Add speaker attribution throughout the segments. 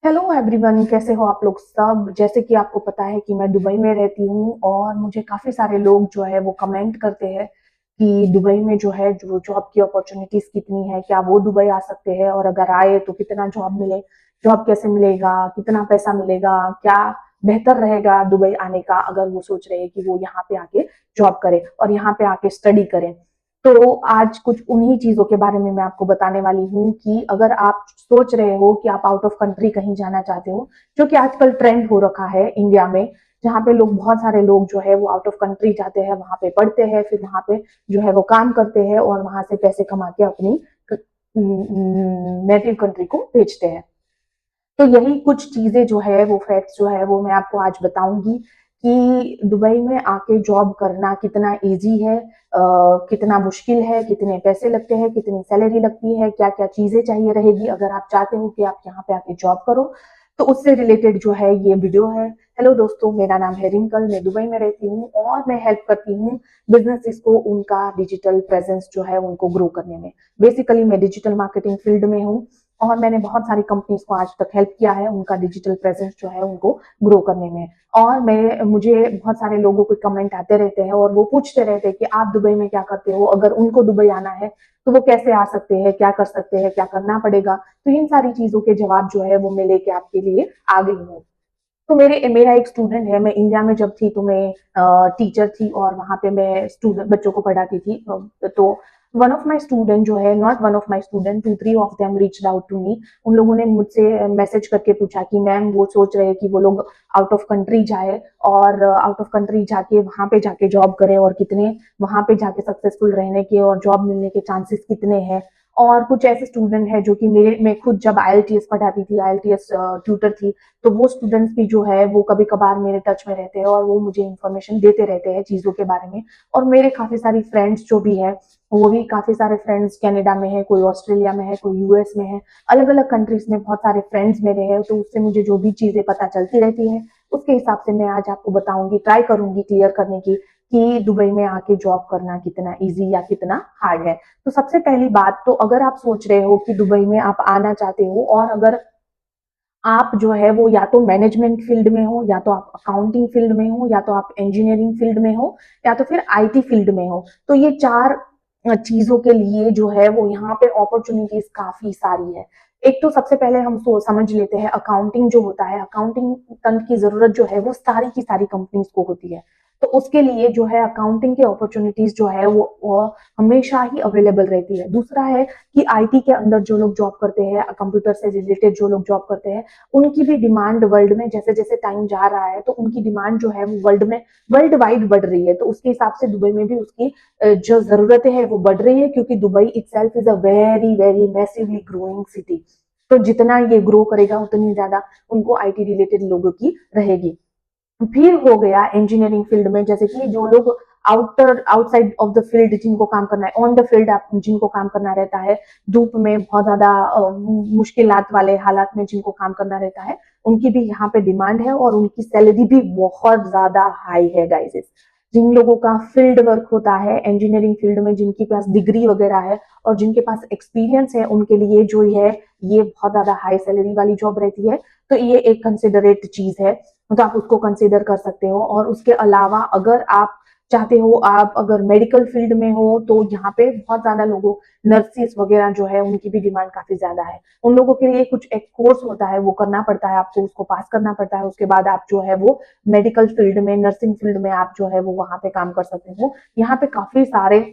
Speaker 1: Hello everyone, कैसे हो आप लोग सब। जैसे कि आपको पता है कि मैं दुबई में रहती हूँ और मुझे काफ़ी सारे लोग जो है वो कमेंट करते हैं कि दुबई में जो है जो जॉब की अपॉर्चुनिटीज़ कितनी है, क्या वो दुबई आ सकते हैं और अगर आए तो कितना जॉब मिले, जॉब कैसे मिलेगा, कितना पैसा मिलेगा, क्या बेहतर रहेगा दुबई आने का अगर वो सोच रहे हैं कि वो यहाँ पे आके जॉब करें और यहाँ पे आके स्टडी करें। तो आज कुछ उन्हीं चीज़ों के बारे में मैं आपको बताने वाली हूँ कि अगर आप सोच रहे हो कि आप आउट ऑफ कंट्री कहीं जाना चाहते हो, जो कि आजकल ट्रेंड हो रखा है इंडिया में, जहाँ पे लोग बहुत सारे लोग जो है वो आउट ऑफ कंट्री जाते हैं, वहाँ पे पढ़ते हैं, फिर वहाँ पे जो है वो काम करते हैं और वहाँ से पैसे कमा के अपनी नेटिव कंट्री को भेजते हैं। तो यही कुछ चीजें जो है वो फैक्ट्स जो है वो मैं आपको आज बताऊंगी कि दुबई में आके जॉब करना कितना इजी है, कितना मुश्किल है, कितने पैसे लगते हैं, कितनी सैलरी लगती है, क्या क्या चीजें चाहिए रहेगी अगर आप चाहते हो कि आप यहाँ पे आके जॉब करो। तो उससे रिलेटेड जो है ये वीडियो है। हेलो दोस्तों, मेरा नाम है रिंकल, मैं दुबई में रहती हूँ और मैं हेल्प करती हूँ बिजनेसेस को उनका डिजिटल प्रेजेंस जो है उनको ग्रो करने में। बेसिकली मैं डिजिटल मार्केटिंग फील्ड में हूँ और मैंने बहुत सारी कंपनीज को आज तक हेल्प किया है उनका डिजिटल प्रेजेंस जो है उनको ग्रो करने में। और मैं मुझे बहुत सारे लोगों के कमेंट आते रहते हैं और वो पूछते रहते हैं कि आप दुबई में क्या करते हो, अगर उनको दुबई आना है तो वो कैसे आ सकते हैं, क्या कर सकते हैं, क्या करना पड़ेगा। तो इन सारी चीजों के जवाब जो है वो मैं लेके आपके लिए आ गई हूँ। तो मेरा एक स्टूडेंट है। मैं इंडिया में जब थी तो मैं टीचर थी और वहां पे मैं स्टूडेंट बच्चों को पढ़ाती थी। तो वन ऑफ माय स्टूडेंट जो है, not one of my student, two three of them reached out to me. उन लोगों ने मुझसे मैसेज करके पूछा कि मैम वो सोच रहे हैं कि वो लोग आउट ऑफ कंट्री जाए और आउट ऑफ कंट्री जाके वहां पे जाके जॉब करें और कितने वहां पे जाके सक्सेसफुल रहने के और जॉब मिलने के चांसेस कितने हैं। और कुछ ऐसे स्टूडेंट है जो कि मेरे मैं खुद जब आईएलटीएस पढ़ाती थी, आईएलटीएस ट्यूटर थी, तो वो स्टूडेंट्स भी जो है वो कभी कभार मेरे टच में रहते हैं और वो मुझे इन्फॉर्मेशन देते रहते हैं चीजों के बारे में। और मेरे काफी सारी फ्रेंड्स जो भी है, वो भी काफी सारे फ्रेंड्स कनाडा में है, कोई ऑस्ट्रेलिया में है, कोई यूएस में है, अलग अलग कंट्रीज में बहुत सारे फ्रेंड्स मेरे हैं। तो उससे मुझे जो भी चीजें पता चलती रहती है उसके हिसाब से मैं आज आपको बताऊंगी, ट्राई करूंगी क्लियर करने की कि दुबई में आके जॉब करना कितना इजी या कितना हार्ड है। तो सबसे पहली बात, तो अगर आप सोच रहे हो कि दुबई में आप आना चाहते हो और अगर आप जो है वो या तो मैनेजमेंट फील्ड में हो, या तो आप अकाउंटिंग फील्ड में हो, या तो आप इंजीनियरिंग फील्ड में हो, या तो फिर आईटी फील्ड में हो, तो ये चार चीजों के लिए जो है वो यहाँ पे अपॉर्चुनिटीज काफी सारी है। एक तो सबसे पहले हम समझ लेते हैं अकाउंटिंग जो होता है। अकाउंटिंग तंत्र की जरूरत जो है वो सारी की सारी कंपनीज को होती है। तो उसके लिए जो है अकाउंटिंग की अपॉर्चुनिटीज जो है वो हमेशा ही अवेलेबल रहती है। दूसरा है कि आईटी के अंदर जो लोग जॉब करते हैं, कंप्यूटर से रिलेटेड जो लोग जॉब करते हैं, उनकी भी डिमांड वर्ल्ड में जैसे जैसे टाइम जा रहा है तो उनकी डिमांड जो है वो वर्ल्ड वाइड बढ़ रही है। तो उसके हिसाब से दुबई में भी उसकी जो जरूरतें हैं वो बढ़ रही है, क्योंकि Dubai itself is a very very massively growing city. तो जितना ये ग्रो करेगा उतनी ज्यादा उनको आईटी रिलेटेड लोगों की रहेगी। फिर हो गया इंजीनियरिंग फील्ड में, जैसे कि जो लोग आउटसाइड ऑफ द फील्ड जिनको काम करना है, ऑन द फील्ड जिनको काम करना रहता है, धूप में बहुत ज्यादा मुश्किलात वाले हालात में जिनको काम करना रहता है, उनकी भी यहाँ पे डिमांड है और उनकी सैलरी भी बहुत ज्यादा हाई है गाइस। जिन लोगों का फील्ड वर्क होता है इंजीनियरिंग फील्ड में, जिनके पास डिग्री वगैरह है और जिनके पास एक्सपीरियंस है, उनके लिए जो है ये बहुत ज्यादा हाई सैलरी वाली जॉब रहती है। तो ये एक कंसिडरेट चीज है, तो आप उसको कंसीडर कर सकते हो। और उसके अलावा अगर आप चाहते हो, आप अगर मेडिकल फील्ड में हो, तो यहाँ पे बहुत ज्यादा लोगों, नर्सिस वगैरह जो है उनकी भी डिमांड काफी ज्यादा है। उन लोगों के लिए कुछ एक कोर्स होता है, वो करना पड़ता है आपको, उसको पास करना पड़ता है। उसके बाद आप जो है वो मेडिकल फील्ड में, नर्सिंग फील्ड में आप जो है वो वहां पे काम कर सकते हो। यहाँ पे काफी सारे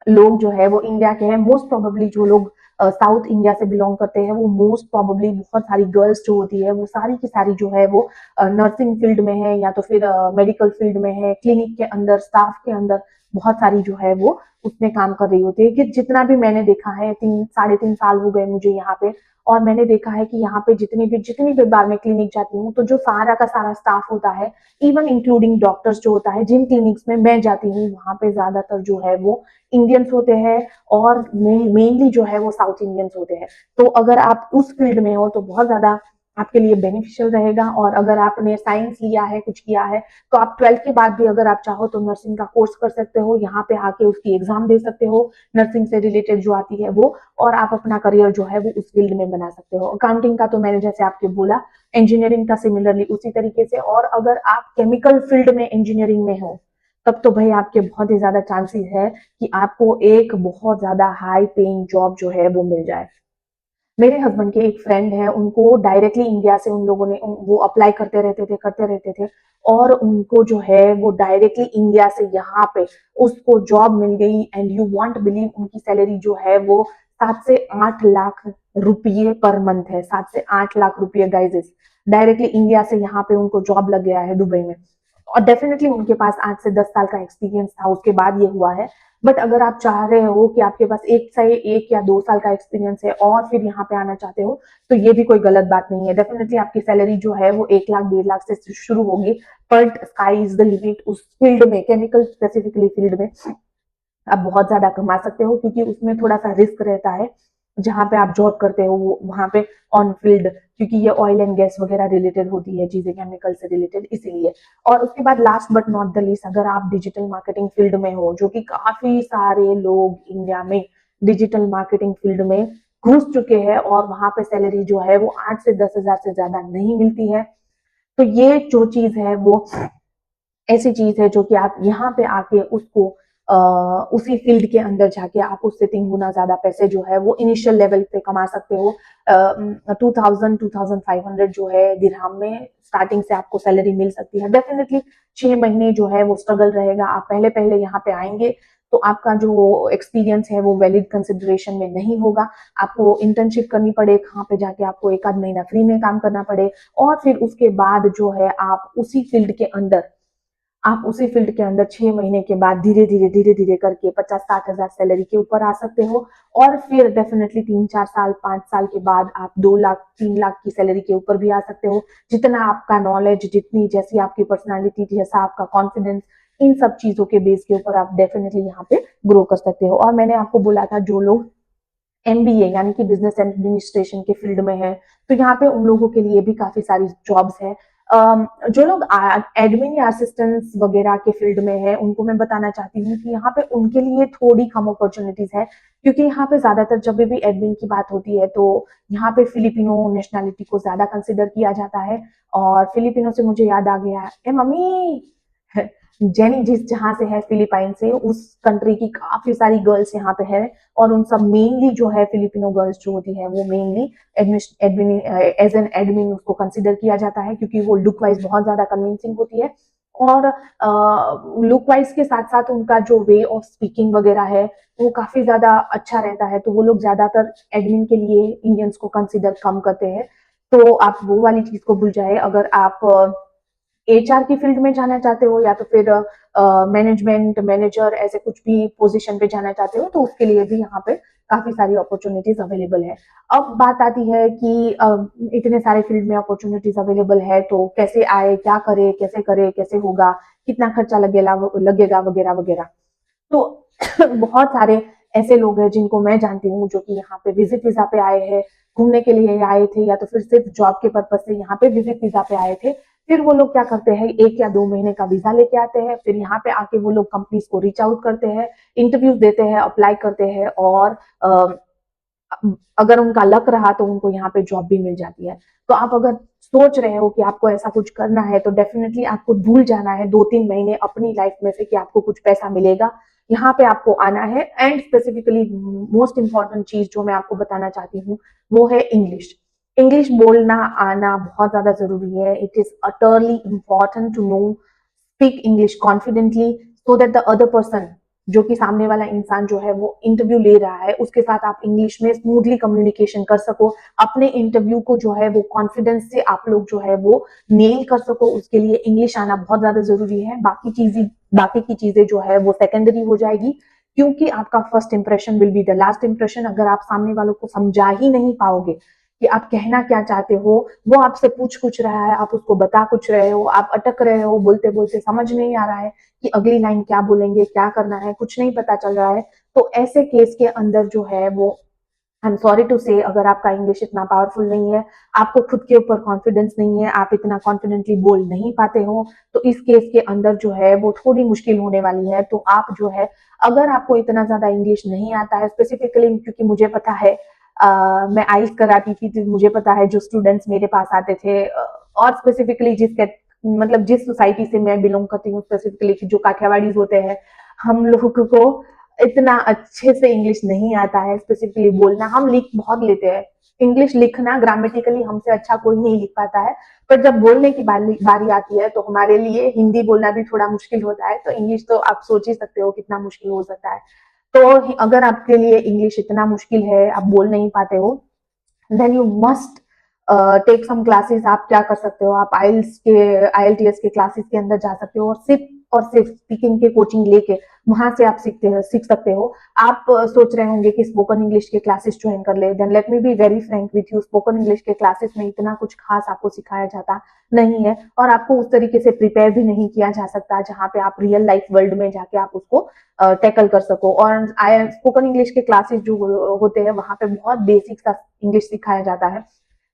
Speaker 1: लोग जो है वो इंडिया के हैं। मोस्ट प्रोबेबली जो लोग साउथ इंडिया से बिलोंग करते हैं, वो मोस्ट प्रोबेबली बहुत सारी गर्ल्स जो होती है वो सारी की सारी जो है वो नर्सिंग फील्ड में है, या तो फिर मेडिकल फील्ड में है, क्लिनिक के अंदर, स्टाफ के अंदर बहुत सारी जो है वो उसमें काम कर रही होती है। कि जितना भी मैंने देखा है, 3 साढ़े 3 साल हो गए मुझे यहाँ पे, और मैंने देखा है कि यहाँ पे जितनी भी बार मैं क्लिनिक जाती हूँ तो जो सारा का सारा स्टाफ होता है, इवन इंक्लूडिंग डॉक्टर्स जो होता है, जिन क्लिनिक्स में मैं जाती हूँ वहां पे ज्यादातर जो है वो इंडियंस होते हैं और मेनली जो है वो साउथ इंडियंस होते हैं। तो अगर आप उस फील्ड में हो तो बहुत ज्यादा आपके लिए बेनिफिशियल रहेगा। और अगर आपने साइंस लिया है, कुछ किया है, तो आप 12th के बाद भी अगर आप चाहो तो नर्सिंग का कोर्स कर सकते हो, यहाँ पे आके उसकी एग्जाम दे सकते हो, नर्सिंग से रिलेटेड जो आती है वो, और आप अपना करियर जो है वो उस फील्ड में बना सकते हो। अकाउंटिंग का तो मैंने जैसे आपके बोला, इंजीनियरिंग का सिमिलरली उसी तरीके से। और अगर आप केमिकल फील्ड में इंजीनियरिंग में हो, तब तो भाई आपके बहुत ही ज्यादा चांसेस है कि आपको एक बहुत ज्यादा हाई पेइंग जॉब जो है वो मिल जाए। मेरे हस्बैंड के एक फ्रेंड है, उनको डायरेक्टली इंडिया से उन लोगों ने, वो अप्लाई करते रहते थे, और उनको जो है वो डायरेक्टली इंडिया से यहाँ पे उसको जॉब मिल गई। एंड यू वॉन्ट बिलीव, उनकी सैलरी जो है वो 7 से 8 लाख रुपये पर मंथ है। 7 से 8 लाख रुपये गाइजेस, डायरेक्टली इंडिया से यहाँ पे उनको जॉब लग गया है दुबई में। और डेफिनेटली उनके पास 8 से 10 साल का एक्सपीरियंस था, उसके बाद ये हुआ है। बट अगर आप चाह रहे हो कि आपके पास 1 या 2 साल का एक्सपीरियंस है और फिर यहाँ पे आना चाहते हो, तो ये भी कोई गलत बात नहीं है। डेफिनेटली आपकी सैलरी जो है वो 1 लाख 1.5 लाख से शुरू होगी, but sky is the limit. उस फील्ड में, केमिकल स्पेसिफिकली फील्ड में, आप बहुत ज्यादा कमा सकते हो, क्योंकि उसमें थोड़ा सा रिस्क रहता है। जहां पे आप जॉब करते हो वहां पे ऑन फील्ड, क्योंकि ये ऑयल एंड गैस वगैरह रिलेटेड होती है चीजें, केमिकल से रिलेटेड, इसीलिए। और उसके बाद last but not the least, अगर आप डिजिटल मार्केटिंग फील्ड में हो, जो कि काफी सारे लोग इंडिया में डिजिटल मार्केटिंग फील्ड में घुस चुके हैं, और वहां पे सैलरी जो है वो 8 से 10 हजार से ज्यादा नहीं मिलती है। तो ये जो चीज है वो ऐसी चीज है जो कि आप यहाँ पे आके उसको उसी फील्ड के अंदर जाके आप उससे 3 गुना ज्यादा पैसे जो है वो इनिशियल लेवल पे कमा सकते हो। 2000 2500 जो है दिरहाम में स्टार्टिंग से आपको सैलरी मिल सकती है। डेफिनेटली 6 महीने जो है वो स्ट्रगल रहेगा। आप पहले पहले यहाँ पे आएंगे तो आपका जो एक्सपीरियंस है वो वैलिड कंसिडरेशन में नहीं होगा। आपको इंटर्नशिप करनी पड़े, वहां पे जाके आपको 1 आध महीना फ्री में काम करना पड़े, और फिर उसके बाद जो है आप उसी फील्ड के अंदर 6 महीने के बाद धीरे धीरे करके 50 60 हजार सैलरी के ऊपर आ सकते हो। और फिर डेफिनेटली 3 4 साल 5 साल के बाद आप 2 लाख 3 लाख की सैलरी के ऊपर भी आ सकते हो। जितना आपका नॉलेज, जितनी जैसी आपकी पर्सनालिटी, जैसा आपका कॉन्फिडेंस, इन सब चीजों के बेस के ऊपर आप डेफिनेटली यहाँ पे ग्रो कर सकते हो। और मैंने आपको बोला था, जो लोग एमबीए यानी कि बिजनेस एडमिनिस्ट्रेशन के फील्ड में है, तो यहाँ पे उन लोगों के लिए भी काफी सारी जॉब्स है। जो लोग एडमिन या असिस्टेंट्स वगैरह के फील्ड में है, उनको मैं बताना चाहती हूँ कि यहाँ पे उनके लिए थोड़ी कम अपॉर्चुनिटीज है, क्योंकि यहाँ पे ज्यादातर जब भी एडमिन की बात होती है तो यहाँ पे फिलिपिनो नेशनैलिटी को ज्यादा कंसिडर किया जाता है। और फिलिपिनो से मुझे याद आ गया, ए मम्मी, जेनी जिस जहां से है, फिलीपाइन से, उस कंट्री की काफी सारी गर्ल्स यहाँ पे है। और उन सब मेनली जो है फिलिपिनो गर्ल्स जो होती है वो mainly admin, as an admin उसको कंसिडर किया जाता है, क्योंकि वो लुक वाइज बहुत ज्यादा कन्विंसिंग होती है। और लुक वाइज के साथ साथ उनका जो वे ऑफ स्पीकिंग वगैरह है वो काफी ज्यादा अच्छा रहता है। तो वो लोग ज्यादातर एडमिन के लिए इंडियंस को कंसिडर कम करते हैं। तो आप वो वाली चीज को भूल जाए। अगर आप एचआर की फील्ड में जाना चाहते हो, या तो फिर मैनेजमेंट मैनेजर ऐसे कुछ भी पोजीशन पे जाना चाहते हो, तो उसके लिए भी यहाँ पे काफी सारी अपॉर्चुनिटीज अवेलेबल है। अब बात आती है कि इतने सारे फील्ड में अपॉर्चुनिटीज अवेलेबल है, तो कैसे आए, क्या करे, कैसे होगा, कितना खर्चा लगेगा लगेगा वगैरह वगैरह। तो बहुत सारे ऐसे लोग हैं जिनको मैं जानती हूँ, जो कि यहाँ पे विजिट वीजा पे आए हैं, घूमने के लिए आए थे, या तो फिर सिर्फ जॉब के पर्पज से यहाँ पे विजिट वीजा पे आए थे। फिर वो लोग क्या करते हैं, 1 या 2 महीने का वीजा लेके आते हैं, फिर यहाँ पे आके वो लोग कंपनीज को रीच आउट करते हैं, इंटरव्यूज देते हैं, अप्लाई करते हैं, और अगर उनका लक रहा तो उनको यहाँ पे जॉब भी मिल जाती है। तो आप अगर सोच रहे हो कि आपको ऐसा कुछ करना है, तो डेफिनेटली आपको भूल जाना है 2 3 महीने अपनी लाइफ में से कि आपको कुछ पैसा मिलेगा। यहाँ पे आपको आना है। एंड स्पेसिफिकली मोस्ट इंपॉर्टेंट चीज जो मैं आपको बताना चाहती हूँ वो है इंग्लिश। इंग्लिश बोलना आना बहुत ज्यादा जरूरी है। It is utterly important to know speak English confidently, so that the other person, जो कि सामने वाला इंसान जो है वो इंटरव्यू ले रहा है, उसके साथ आप इंग्लिश में स्मूथली कम्युनिकेशन कर सको। अपने इंटरव्यू को जो है वो कॉन्फिडेंस से आप लोग जो है वो नेल कर सको, उसके लिए इंग्लिश आना बहुत ज्यादा जरूरी है। बाकी की चीजें जो है वो सेकेंडरी हो जाएगी, क्योंकि आपका first impression will be the last impression. अगर आप सामने वालों को समझा ही नहीं पाओगे कि आप कहना क्या चाहते हो, वो आपसे पूछ कुछ रहा है, आप उसको बता कुछ रहे हो, आप अटक रहे हो, बोलते बोलते समझ नहीं आ रहा है कि अगली लाइन क्या बोलेंगे, क्या करना है, कुछ नहीं पता चल रहा है, तो ऐसे केस के अंदर जो है वो आई एम सॉरी टू से, अगर आपका इंग्लिश इतना पावरफुल नहीं है, आपको खुद के ऊपर कॉन्फिडेंस नहीं है, आप इतना कॉन्फिडेंटली बोल नहीं पाते हो, तो इस केस के अंदर जो है वो थोड़ी मुश्किल होने वाली है। तो आप जो है, अगर आपको इतना ज्यादा इंग्लिश नहीं आता है, स्पेसिफिकली क्योंकि मुझे पता है, मैं आइल्स कराती थी, तो मुझे पता है जो स्टूडेंट्स मेरे पास आते थे, और स्पेसिफिकली मतलब जिस सोसाइटी से मैं बिलोंग करती हूँ, स्पेसिफिकली जो काठियावाड़ी होते हैं, हम लोगों को इतना अच्छे से इंग्लिश नहीं आता है, स्पेसिफिकली बोलना। हम लिख बहुत लेते हैं, इंग्लिश लिखना ग्रामेटिकली हमसे अच्छा कोई नहीं लिख पाता है, पर जब बोलने की बारी आती है तो हमारे लिए हिंदी बोलना भी थोड़ा मुश्किल होता है। तो इंग्लिश तो आप सोच ही सकते हो कितना मुश्किल हो सकता है। तो अगर आपके लिए इंग्लिश इतना मुश्किल है, आप बोल नहीं पाते हो, then you must take some classes. आप क्या कर सकते हो, आप आईएलटीएस के क्लासेस के अंदर जा सकते हो, और सिर्फ स्पीकिंग के कोचिंग लेके वहां से आप सीख सकते हो। आप सोच रहे होंगे कि स्पोकन इंग्लिश के क्लासेस ज्वाइन कर ले, then let me be very frank with you, spoken English के क्लासेस में इतना कुछ खास आपको सिखाया जाता नहीं है, और आपको उस तरीके से प्रिपेयर भी नहीं किया जा सकता जहां पे आप रियल लाइफ वर्ल्ड में जाके आप उसको टैकल कर सको। और स्पोकन इंग्लिश के क्लासेस जो होते हैं वहां पे बहुत बेसिक सा इंग्लिश सिखाया जाता है।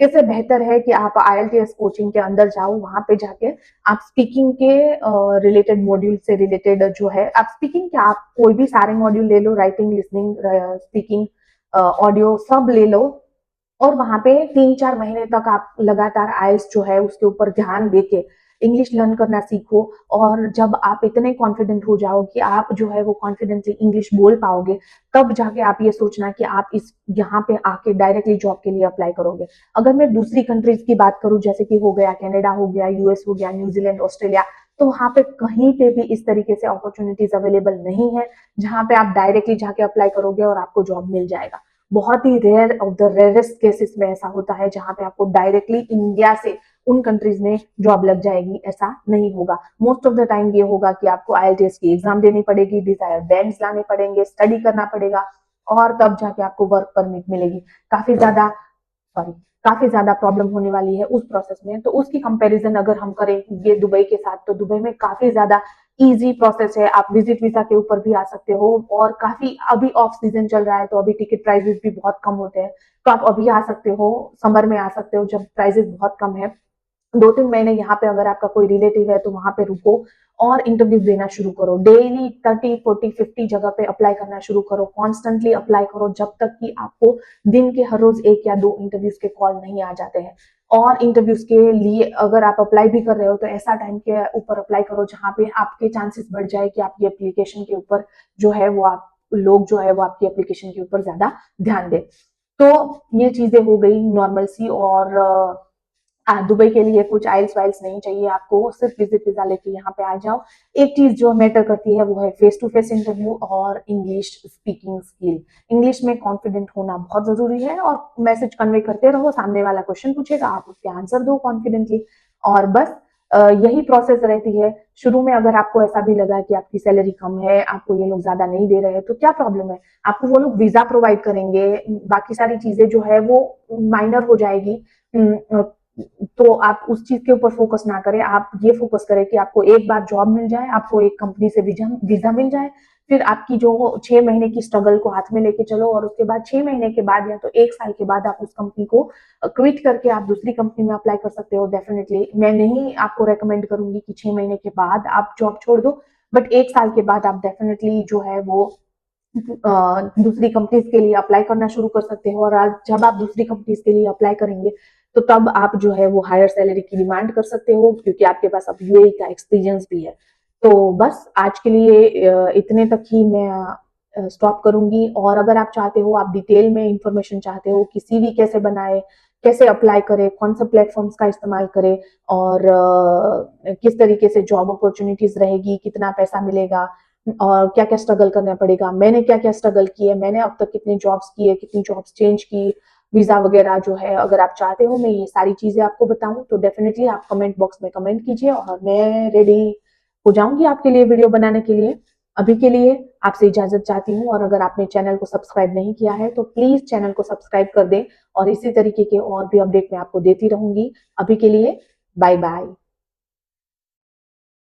Speaker 1: इससे बेहतर है कि आप आईएलटीएस कोचिंग के अंदर जाओ, वहां पे जाके आप स्पीकिंग के रिलेटेड मॉड्यूल से रिलेटेड जो है, आप स्पीकिंग क्या, आप कोई भी सारे मॉड्यूल ले लो, राइटिंग, लिसनिंग, स्पीकिंग, ऑडियो सब ले लो, और वहां पे 3-4 महीने तक आप लगातार आइल्स जो है उसके ऊपर ध्यान देके इंग्लिश लर्न करना सीखो। और जब आप इतने कॉन्फिडेंट हो जाओ कि आप जो है वो कॉन्फिडेंटली इंग्लिश बोल पाओगे, तब जाके आप ये सोचना कि आप इस यहाँ पे आके डायरेक्टली जॉब के लिए अप्लाई करोगे। अगर मैं दूसरी कंट्रीज की बात करूं, जैसे कि हो गया कनाडा, हो गया यूएस, हो गया न्यूजीलैंड, ऑस्ट्रेलिया, तो वहां पे कहीं पे भी इस तरीके से अपॉर्चुनिटीज अवेलेबल नहीं है जहां पे आप डायरेक्टली जाके अप्लाई करोगे और आपको जॉब मिल जाएगा। बहुत ही rare of the rarest cases में ऐसा होता है जहां पे आपको डायरेक्टली इंडिया से उन कंट्रीज में जॉब लग जाएगी, ऐसा नहीं होगा। मोस्ट ऑफ द टाइम ये होगा कि आपको आईएलटीएस की एग्जाम देनी पड़ेगी, डिजायर बैंड्स लाने पड़ेंगे, स्टडी करना पड़ेगा, और तब जाके आपको वर्क परमिट मिलेगी। काफी ज्यादा सॉरी काफी ज्यादा प्रॉब्लम होने वाली है उस प्रोसेस में। तो उसकी कंपैरिजन अगर हम करें ये दुबई के साथ, तो दुबई में काफी ज्यादा इजी प्रोसेस है। आप विजिट वीजा के ऊपर भी आ सकते हो, और काफी अभी ऑफ सीजन चल रहा है तो अभी टिकट प्राइसेस भी बहुत कम होते हैं, तो आप अभी आ सकते हो, समर में आ सकते हो जब प्राइसेस बहुत कम है। 2-3 महीने यहाँ पे अगर आपका कोई रिलेटिव है तो वहां पे रुको, और इंटरव्यू देना शुरू करो। डेली 30, 40, 50 जगह पे अप्लाई करना शुरू करो, कॉन्स्टेंटली अप्लाई करो, जब तक कि आपको दिन के हर रोज 1 या 2 इंटरव्यूज के कॉल नहीं आ जाते हैं। और इंटरव्यूज के लिए अगर आप अप्लाई भी कर रहे हो तो ऐसा टाइम के ऊपर अप्लाई करो जहां पे आपके चांसेस बढ़ जाए कि आपकी एप्लीकेशन के ऊपर जो है वो आप लोग जो है वो आपकी एप्लीकेशन के ऊपर ज्यादा ध्यान दे। तो ये चीजें हो गई नॉर्मल सी। और दुबई के लिए कुछ आइल्स वाइल्स नहीं चाहिए आपको, सिर्फ विजिट वीजा लेके यहाँ पे आ जाओ। एक चीज जो मैटर करती है वो है फेस टू फेस इंटरव्यू और इंग्लिश स्पीकिंग स्किल। इंग्लिश में कॉन्फिडेंट होना बहुत जरूरी है, और मैसेज कन्वे करते रहो, सामने वाला क्वेश्चन पूछेगा, आप उसके आंसर दो कॉन्फिडेंटली, और बस यही प्रोसेस रहती है। शुरू में अगर आपको ऐसा भी लगा कि आपकी सैलरी कम है, आपको ये लोग ज्यादा नहीं दे रहे हैं, तो क्या प्रॉब्लम है, आपको वो लोग वीजा प्रोवाइड करेंगे, बाकी सारी चीजें जो है वो माइनर हो जाएगी। तो आप उस चीज के ऊपर फोकस ना करें, आप ये फोकस करें कि आपको एक बार जॉब मिल जाए, आपको एक कंपनी से वीजा मिल जाए, फिर आपकी जो 6 महीने की स्ट्रगल को हाथ में लेके चलो, और उसके बाद 6 महीने के बाद या तो 1 साल के बाद आप उस कंपनी को क्विट करके आप दूसरी कंपनी में अप्लाई कर सकते हो। डेफिनेटली मैं नहीं आपको रेकमेंड करूंगी कि 6 महीने के बाद आप जॉब छोड़ दो, बट 1 साल के बाद आप डेफिनेटली जो है वो दूसरी कंपनीज के लिए अप्लाई करना शुरू कर सकते हो। और आज जब आप दूसरी कंपनीज के लिए अप्लाई करेंगे तो तब आप जो है वो हायर सैलरी की डिमांड कर सकते हो, क्योंकि आपके पास अब यूएई का एक्सपीरियंस भी है। तो बस आज के लिए इतने तक ही मैं स्टॉप करूंगी। और अगर आप चाहते हो, आप डिटेल में इंफॉर्मेशन चाहते हो कि सीवी कैसे बनाए, कैसे अप्लाई करें, कौन से प्लेटफॉर्म्स का इस्तेमाल करें, और किस तरीके से जॉब अपॉर्चुनिटीज रहेगी, कितना पैसा मिलेगा, और क्या क्या स्ट्रगल करना पड़ेगा, मैंने क्या क्या स्ट्रगल किए, मैंने अब तक कितनी जॉब्स किए, कितनी जॉब्स चेंज की, वीजा वगैरह जो है, अगर आप चाहते हो मैं ये सारी चीजें आपको बताऊं, तो डेफिनेटली आप कमेंट बॉक्स में कमेंट कीजिए, और मैं रेडी हो जाऊंगी आपके लिए वीडियो बनाने के लिए। अभी के लिए आपसे इजाजत चाहती हूँ, और अगर आपने चैनल को सब्सक्राइब नहीं किया है तो प्लीज चैनल को सब्सक्राइब कर दें, और इसी तरीके के और भी अपडेट मैं आपको देती रहूंगी। अभी के लिए बाय बाय।